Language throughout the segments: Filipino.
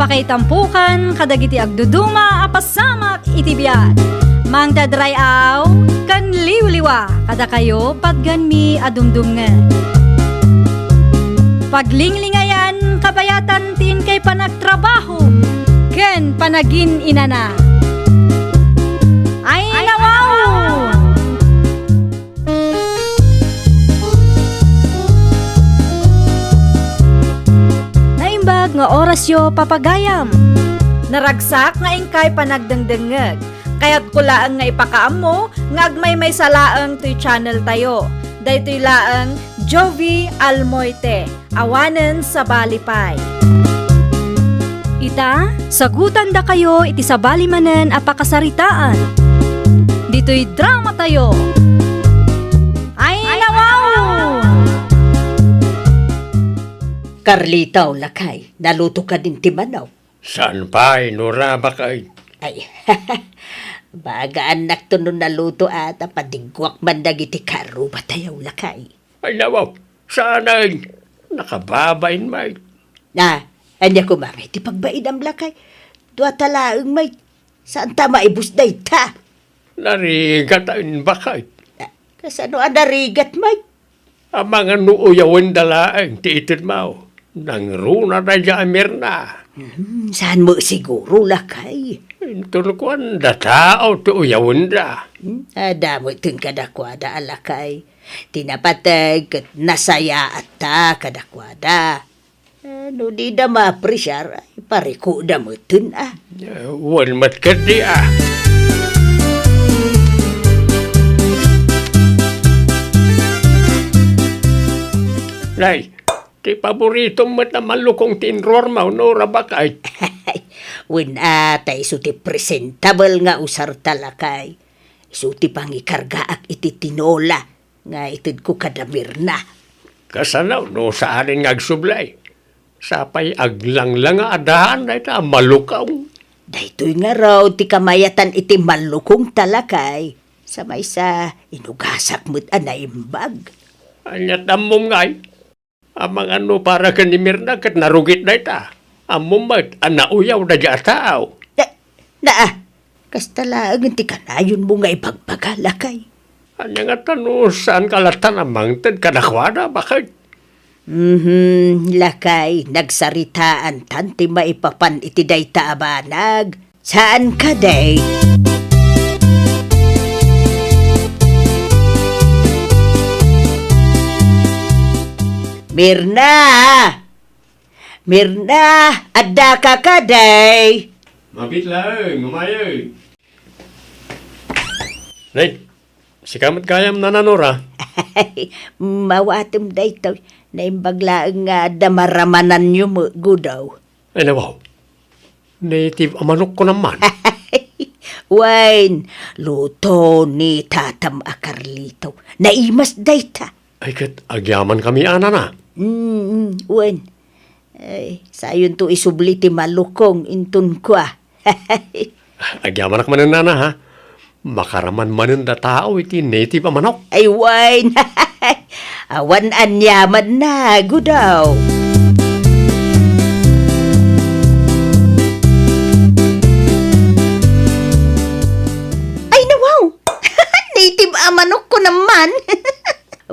Pakaitampukan kadagiti agduduma apasamak iti biag. Mangdadrayaw kan liwliwa kada kayo padganmi adumdumngen. Paglinglingayan kabayatan tin kay panagtrabaho ken panagin inana. Ay nawaw! Naimbag nga orasyo papagayam. Naragsak nga ingkay panagdengdengeg. Kaya't kulaang nga ipakaam mo, nga agmay salaang to'y channel tayo. Daytoy laang Jovi Almoite, awanen sa balipay. Ita, sagutan da kayo iti sa balimanen apakasaritaan. Dito'y drama tayo. Ay nawaw! Carlita o lakay, naluto ka din timanaw. Saan pa, Nora, bakay? Ay, baga anak to nun naluto at padigwak mandag iti karo batayaw lakay. Ay, nawaw, saan ay? Nakababain, may. Anya ko mami, ti pagbaid ang lakay. Dua talaang may, saan ta maibus day ta? Narigatain bakay. Kasano anarigat may? Ang mga nuuyawan dalaang tiitid mo. Nang runa na jamir na. Saan mo siguro lakay? Tulkuan da tao tuuyawan da. Adamo itong kadakwada alakay. Tinapatag kat nasaya at ta kadakwada. Ano di da maapresyar ay pariko da mo itun Wan matkat di Nay, ti paborito mo na malukong tinror mo, Nora, bakay? Wen atay iso ti presentable nga usar talakay. Iso ti pangikargaak iti tinola nga itid ko kadamir na. Kasanaw, no, saan nga agsublay? Sapay aglanglang nga adahan na ita, malukaw. Daytoy nga raw ti kamayatan iti malukong talakay. Sa may sa inugasak mo't anaimbag. Anyat amom ngay. Amang ano para kanimir na kat narugit na ita. Amom ba't anauyaw na dya tao. Kastalaan ti kanayon mo nga ipagpagalakay. Anya nga tano saan kalatan amang tad kanakwada, bakit? Lakay, nagsaritaan tanti maipapan iti dayta abanag. Saan ka day? Mirna, adda ka ka day. Mabit lang, umayay. Nay, si kamat kayam na nanora. Mawatom day to. Naimbaglaang nga damaramanan nyo mo, gudaw. Ay nawaw, native amanok ko naman. Wine, luto ni tatam a Carlito. Naimas day ta. Ay kat agyaman kami ana na. Wine, ay, sayon to isubli ti malukong intun ko Agyaman ak manan na ha. Makaraman manan da tao iti native amanok. Ay, wine. Awan anyaman na, gudaw. Ay, nawaw. Native amanok ko naman.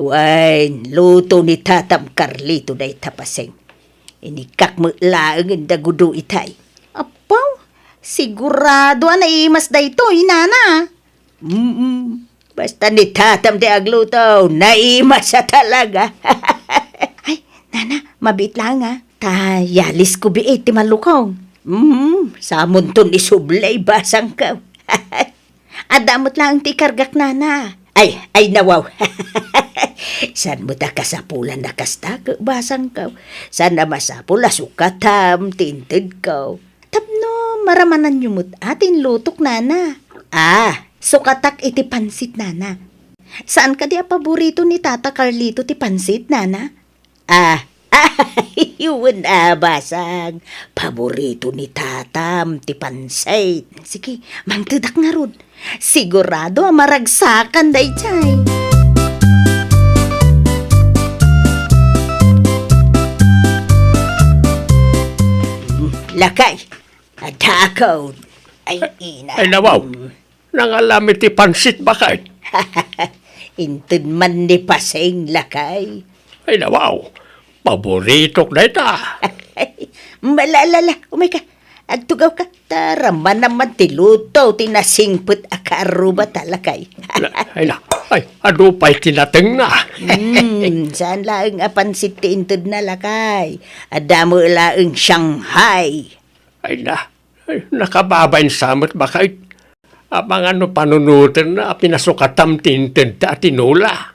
Wine, luto ni Tatam Carlito na itapaseng. Inikak mo laang ang dagudo itay. Apaw, sigurado na imas da ito, inana. Basta ni Tatam de agluto, naimas sa talaga. Ay, nana, mabit lang Yalis ko biit ti malukong. Samon ton isublay basang ka. Adamot lang ti kargak nana. Ay nawaw. San mo ta kasapulan na kasta basang ka. San na masapula sukatam tinted ka. Tapno maramanan yung mut atin lutok nana. Sukatak iti pansit nana. Saan ka di paborito ni Tata Carlito ti pansit nana? Yun basang. Paborito ni Tatam ti pansit. Sige, mangtudak nga rod. Sigurado maragsakan day chay. lakay. Adakaw. Ay, ina. Ay nawaw, nangalamit ti pansit bakit? Intud man ni paseng lakay. Ay nawaw, paboritok na ita. Malalala, umay ka. Agtugaw ka. Taraman naman tiluto, tinasingput akaruba talakay. Ay na, ay, ano pa'y tinateng na? Saan laang apansit ti intud na lakay? Adamo laang Shanghai. Ay na, ay, nakababain samot bakit? Abang ano panunutan na pinasukatam tinted at tinula.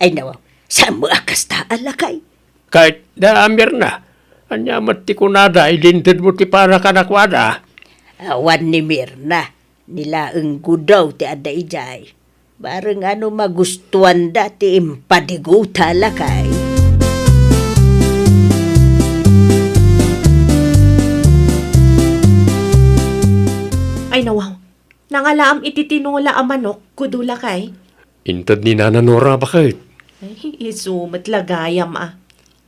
Ay nawaw, saan mo akas taan lakay? Kahit daamir na, anya mati kunada, ilinted mo ti para kanakwada. Awan ni Mirna, nilaang gudaw ti ada ijay. Bareng ano magustuhan da ti impadiguta lakay. Ay nawaw, nangalaam iti tinula a manok, kudula kay. Intad ni Nana Nora bakit? Ay, isumat lagayam ah.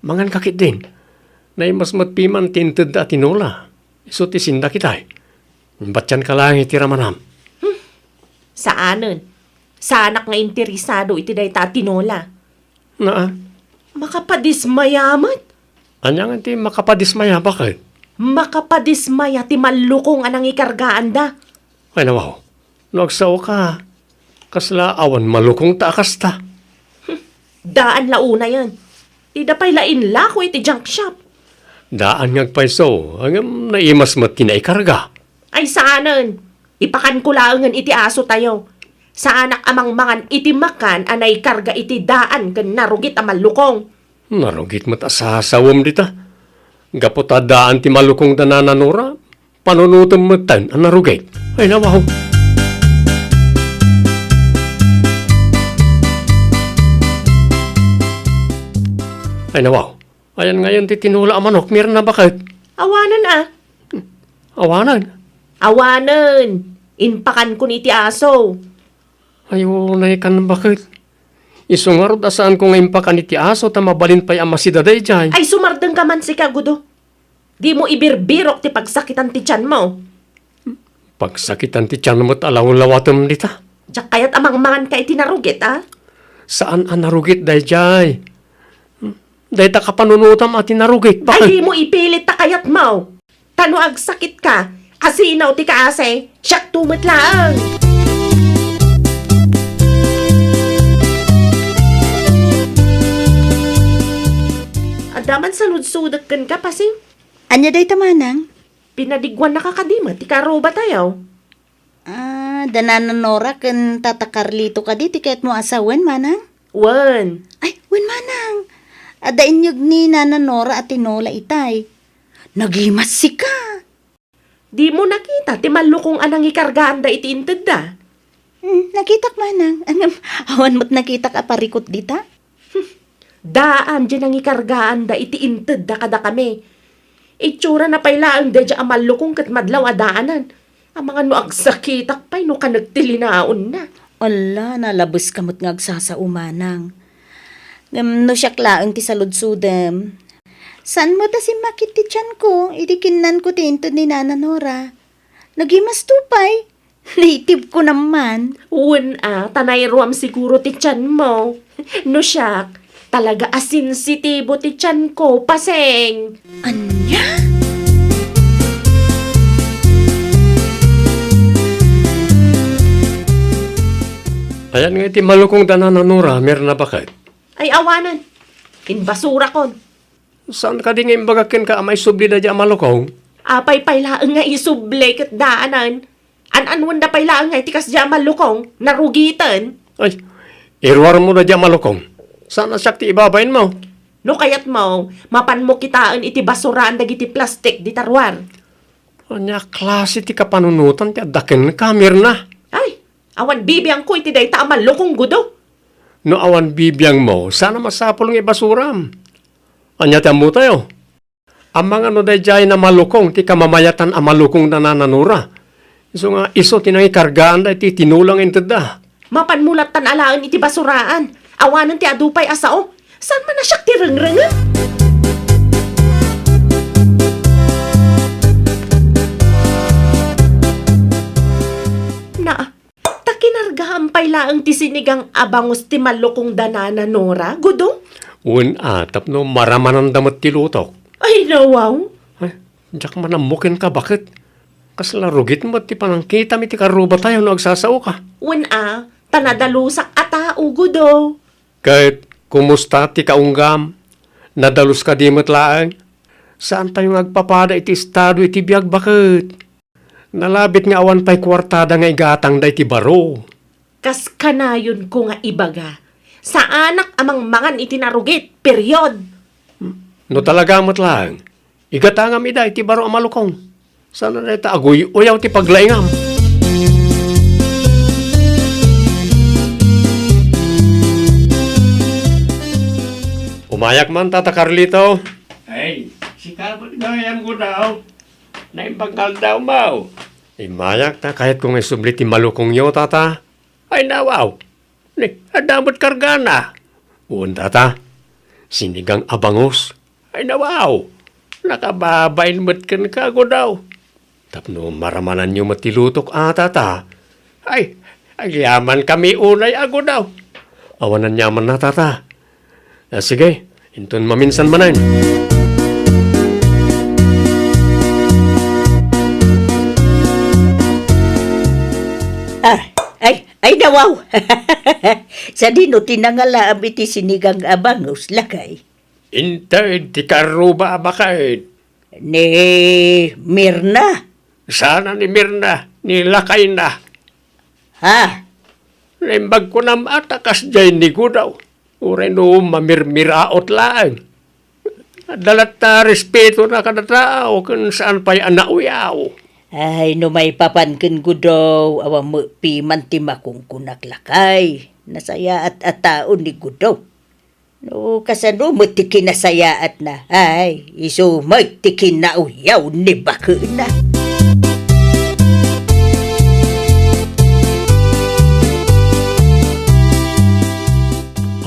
Mangan kakit din. Nay mas matpiman tinted at tinula. Iso ti sinda kitay. Batyan ka lang iti ramanam. Saanen? Sa anak nga interesado iti day ta tinola. Na, Makapadismayamat. anya nga ti makapadismaya bakit? Makapadismaya ti malukong anang ikargaan da. Ay nawaw, nagsaw ka. Kasla awan malukong taakas ta. Daan launa yan. Ida pa'y lain lako iti junk shop. Daan ngagpaiso, hanggang naimas mat kinaikarga. Ay saanen? Ipakan ko laangan iti aso tayo. Sa anak amang mangan iti makan anay karga iti daan kan narugit a malukong. Narugit mat asasawam dita. Gaputa daan ti malukong danananora, panunutom matan ang narugit. Ay nawaw. Ay nawaw, ayan ngayon ti tinula ang manok, Mirna bakit? Awanan ah. Awanan. Awanan. Inpakan ko ni iti aso. Ayo, naikan bakit? Isungarod asaan ko ngayon pa kaniti aso ta mabalin pa'y amasidaday dyan. Ay sumardeng ka man si Kagudo. Di mo ibirbirok ti pagsakitan ti tiyan mo. Pagsakitan ti tiyan mo't alawang-lawatom dita. Diyak kaya't amang mangan ka iti narugit ah. Saan ang narugit day jay? Day ta kapanunutam at narugit. Ay di Bakit? mo ipilit ta kayat mo. Tano ag sakit ka. Asinaw ti kaase. Siyak tumit lang. Adaman sa ludsudak kan ka pasing. Anya day tamanang? Pinadigwan na kakadima. Ti karoba tayo. Danananora ken tata Carlito ka di tiket mo asawen manang? Wan. Ay, wen manang. Ada inyog ni Nananora at tinola itay. Nagimas si ka. Di mo nakita. Ti malukong anang ikargaan da iti inted da. Nakitak manang. Awan mo't nakitak aparikot dita? Daan dyan ang ikargaan da iti inted da kada kami. Itsura na pailaan da dyan ang malukong kat madlaw adaanan. Ang mga no agsakitak pa'y no ka nagtilinaon na. Ala, nalabos kamot nga agsasa umanang. No siyak laang ti saludsudem. San mo ta si makit ti tiyan ko? Idikinan ko ti intod ni Nananora. Nagimas tupay. Native ko naman. Uwan tanay ruam siguro ti tiyan mo. No siyak, talaga asinsitibo ti tiyan ko, paseng. Anya? Ayan nga iti malukong danananora, Mirna bakit? Ay awanan, inbasura kon. Saan ka di nga imbagakin ka amay subli na dyan malukong? Apay pailaan nga isublay kat daanan. An-anwan da pailaan nga itikas dyan malukong, narugitan. Ay, irwar mo na dyan malukong. Saan na siyak ti ibabayin mo? No kayat mo, mapan mo kitaan iti basuraan dagiti plastik di tarwar. Anya klase ti kapanunutan ti adakin ka, Mirna. Ay, awan bibiyang ko iti day taamal lokong gudo. No awan bibiyang mo, sana masapol ng ibasuram. Anya ti amu tayo. Amang ano day jay na malukong, ti kamamayatan ang malukong na nananura. Iso nga, iso tinangi kargaan da iti tinulang inteda. Mapan mulat tan alaan iti basuraan. Awanan ti adupay asao. Saan man na siyak ti rengreng? na. Takinargaan pa'y laang ti sinigang abangos ti malukong danana, Nora, gudong? Atap no maramanan damat ti lutok. Ay, nawaw. Ay, diyak manamukin ka, bakit? Kaslarugit mo ti panangkita mi ti karuba tayo no agsasao ka. Tanadalusak atao, gudo. Kahit kumusta ti kaunggam, nadalus ka di matlaang, saan tayo agpapada iti estado iti biyag bakit? Nalabit nga awan pa'y kwartada nga igatang da iti baro. Kas kanayon ko nga ibaga. Sa anak amang mangan itinarugit, period. No talaga matlaang, igatangam ida iti baro amalukong. Sana na ita agoy uyaw ti paglaingam. Umayak man, Tata Carlito. Ay, si Carmen gayam ko daw. Naimbangkal daw mo. Imayak ta kahit kung isublit ti malukong yo, Tata. Ay nawaw. Ni, adamot kargana. Uun, Tata. Sinigang abangos. Ay nawaw. Nakababain mo't kan kago daw. Tapno maramanan nyo matilutok, Tata. Ay yaman kami unay ago daw. Awanan yaman na, Tata. Sige, inton maminsan manan. Ay nawaw. Sa dino tinangala iti sinigang abangos lakay. Intay ti karuba bakit. Ni Mirna. Sana ni Mirna, nilakay na. Ha? Naimbag ko na atakas jay ni ko daw. Uray no mamirmiraot lang. Dalat na respeto na kada tao kung saan pa'y anauyaw. Ay, no may papankin ko daw, awa mo piman ti makungkunak lakay. Nasaya at ataon ni ko daw. No, kasano mo ti kinasaya at na. Ay, iso may ti kinauyaw ni bako na.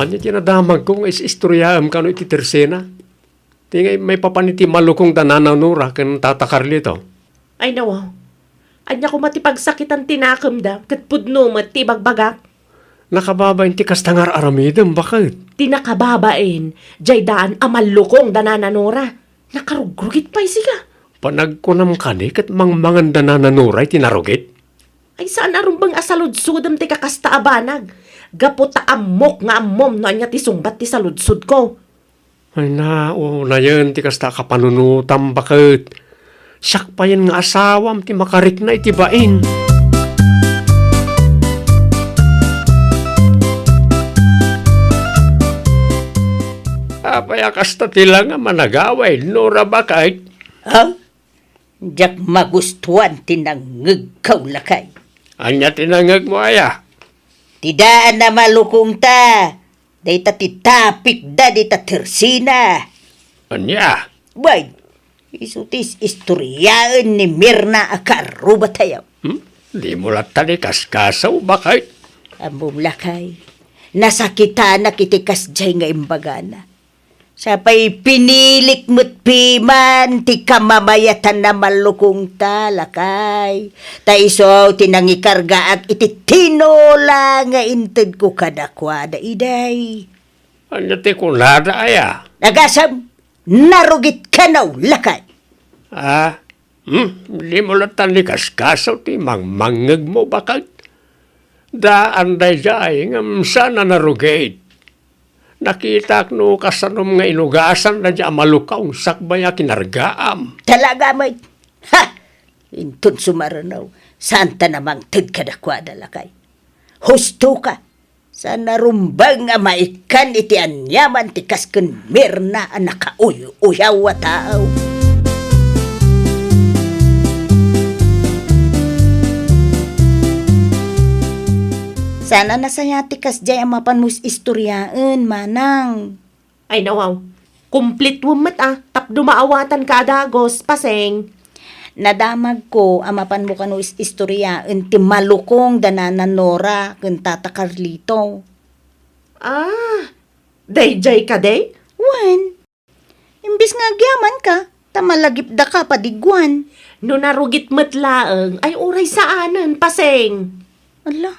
Anya tinadamag kong istoryaam kano iti tersena. Tingay may papaniti malukong danananura kan Tata Carlito. Ay, nawaw. Anya ko matipagsakitan tinakam da, kat pudno matibagbagak. Nakababain ti kastangar aramidem, bakit? Tinakababain, jay daan amalukong danananora. Nakarugrugit pa'y siya. Panagkunam kani kat mangmangan danananuray tinarugit. Ay saan arumbang asaludsudam ti kakasta abanag. Gaputa amok nga amom no anya ti sungbat ti saludsud ko. Ay na yun ti kasta kapanunutam, bakit? Sakpayan nga asawam ti makarik na itibain. Apay akasta tila nga managaway, Nora bakit? Ha? Diyak magustuhan tinangag kaw lakay. Anya tinangag mo aya. Tidaan na malukong ta. Dayta ti tapik da dita tersina. Anya? Bay, isutis istoryaan ni Mirna akaruba tayo. Di mo lang tani kaskasaw bakit? Amom lakay. Nasakita na kitikas jay nga imbagana. Sapay pinilik mo't piman, ti kamamayatan na malukong talakay. Ta iso tinangikarga at iti tinola nga inted ko kadakwada iday. Anya ti kunada aya. Nagasam, narugit ka na lakay. Di mo lang tani kaskasaw ti mangmangag mo bakit? Daan day jay ngam sana narugate. Nakita no kasanom nga inugasan na dya malukaw sakbaya kinargaam. Talaga may, ha! Intun sumaranaw, santa namang ted kadakwada lakay. Husto ka, sa narumbang nga maikan iti anyaman ti kasken Mirna ang nakauyaw wa tao. Sana nasaya ti kasjay ang mapanmus istoryaan, manang. Ay nawaw. Complete wumat tap dumaawatan ka adagos, paseng. Nadamag ko ang mapan mo kano istoryaan ti malukong danananora kung Tata Carlito. Dayjay ka day? Wan, imbis nga agyaman ka, tamalagip da ka padigwan. No narugit matlaang, ay uray saanan, paseng. Ala,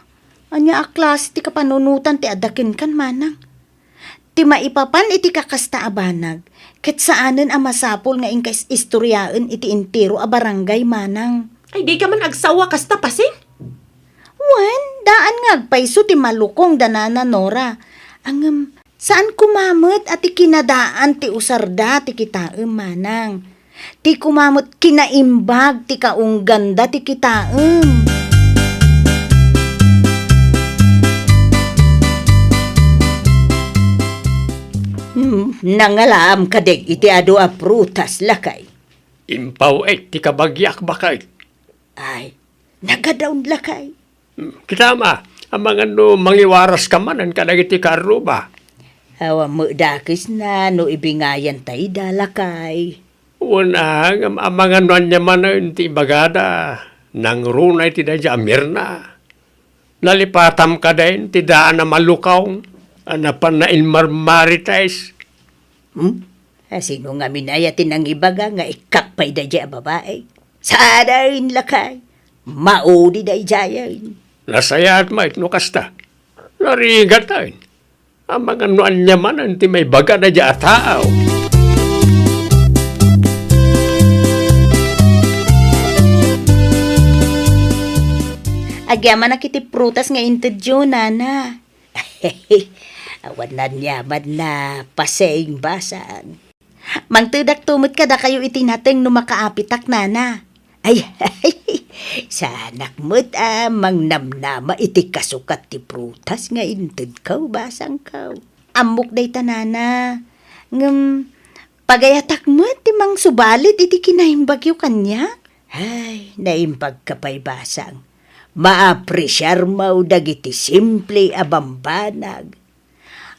anya a klase ti kapanunutan ti adakin kan manang. Ti maipapan iti kakasta abanag. Ket saanen a masapol nga ingkais istoryaan iti intero a barangay manang. Ay, di ka man agsawa kasta pasing. Wen, daan nga agpaiso ti malukong danana Nora. Angem, saan kumamot at ti kinadaan ti usarda ti kitaem manang. Ti kumamot kinaimbag ti kaungganda ti kitaem. Nangalam kadeg iti ado a prutas lakay. Impaw ti kabagyak bakay. Ay, nagadaon lakay. Kitama, ang mga no mangiwaras ka man, ang kadagiti karuba. Awa mo dakis na no ibingayan tay dalakay. Unang, ang mga no anya man ti bagada, nang runay ti dadya amirna. Nalipatam ka din, ti daan na malukaw, anapan na ilmarmaritais. Sino nga minayatin ang ibaga nga ikakpay da dya babae? Sadain lakay. Maudi da jayan. Nasayat ma no kasta. Narigat tayo. Ang mga nuan niya man, ti may baga na dya tao. Agyaman na kiti prutas nga intedyo, nana. Awan na nyaman na paseing basan. Mangtudak tumot ka da kayo itinateng no makaapitak, nana. Ay, sanak mo't mang namnama iti kasukat ti prutas nga inted kaw basang kaw. Amok day tanana. Ngem, pagayatak mo't ti mang subalit iti kinaimbagyo kanya. Ay, naimbag ka pa'y basang. Maapresyar mo dagiti simple abambanag.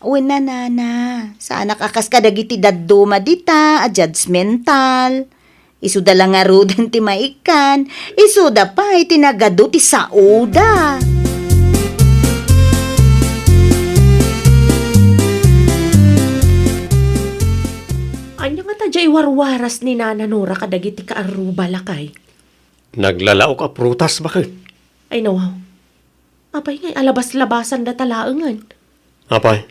Una nana, sana kakas ka dagiti dadduma dita, a judgmental. Isuda lang nga ruden ti maikan, isuda pa iti nagado ti sauda. Anya nga tadya iwarwaras ni Nana Nora kadagiti kaaruba lakay. Naglalao ka prutas bakit? Ay nawaw. Apay ngay alabas-labasan da talaangan. Apay,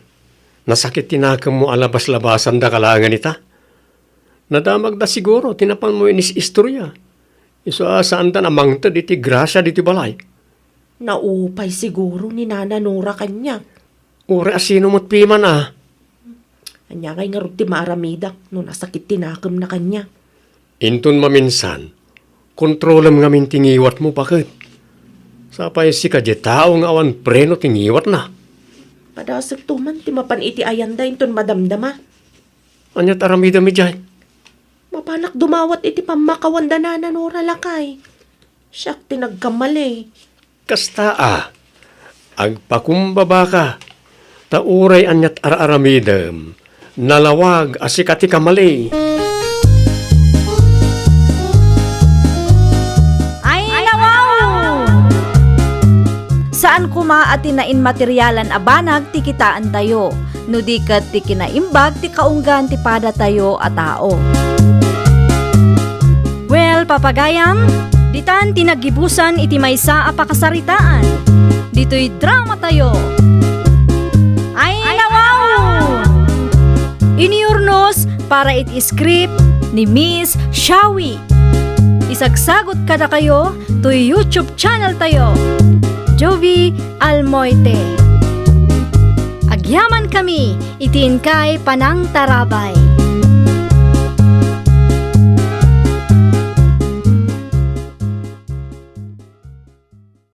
nasakit tinakam mo alabas-labasan da kalangan ita. Nadamag da siguro, tinapan mo inis istorya. Iso saan da namang ta diti grasya diti balay. Naupay siguro ni Nana Nora kanya. Ure asino mo't piman Anya ngay nga ti maaramidak no nasakit tinakam na kanya. Intun maminsan, kontrolam nga min tingiwat mo bakit? Sapay si kadya tao nga awan preno tingiwat na. Padasag tuman ti mapan iti ayanda inton madamdama. Anyat aramida mi dyan. Mapanak dumawat iti pamakawan da Nana Nora lakay. Siyak tinagkamali. Kasta agpakumbaba ka, tauray anyat araramidam, nalawag asikati kamali. Ay, nawaw! Saan kuma at tinain materyalan abanag ti kitaan tayo, no di kat ti kinaimbag ti kaunggan ti pada tayo a tao. Well, papagayam, ditan tinagibusan iti maysa a pakasaritaan. Dito'y drama tayo. Ay, nawaw! Iniurnos para iti script ni Miss Shawi. Isagsagot kada kayo to YouTube channel tayo. Jovi Almoite. Agyaman kami, itin kay Panang Tarabay.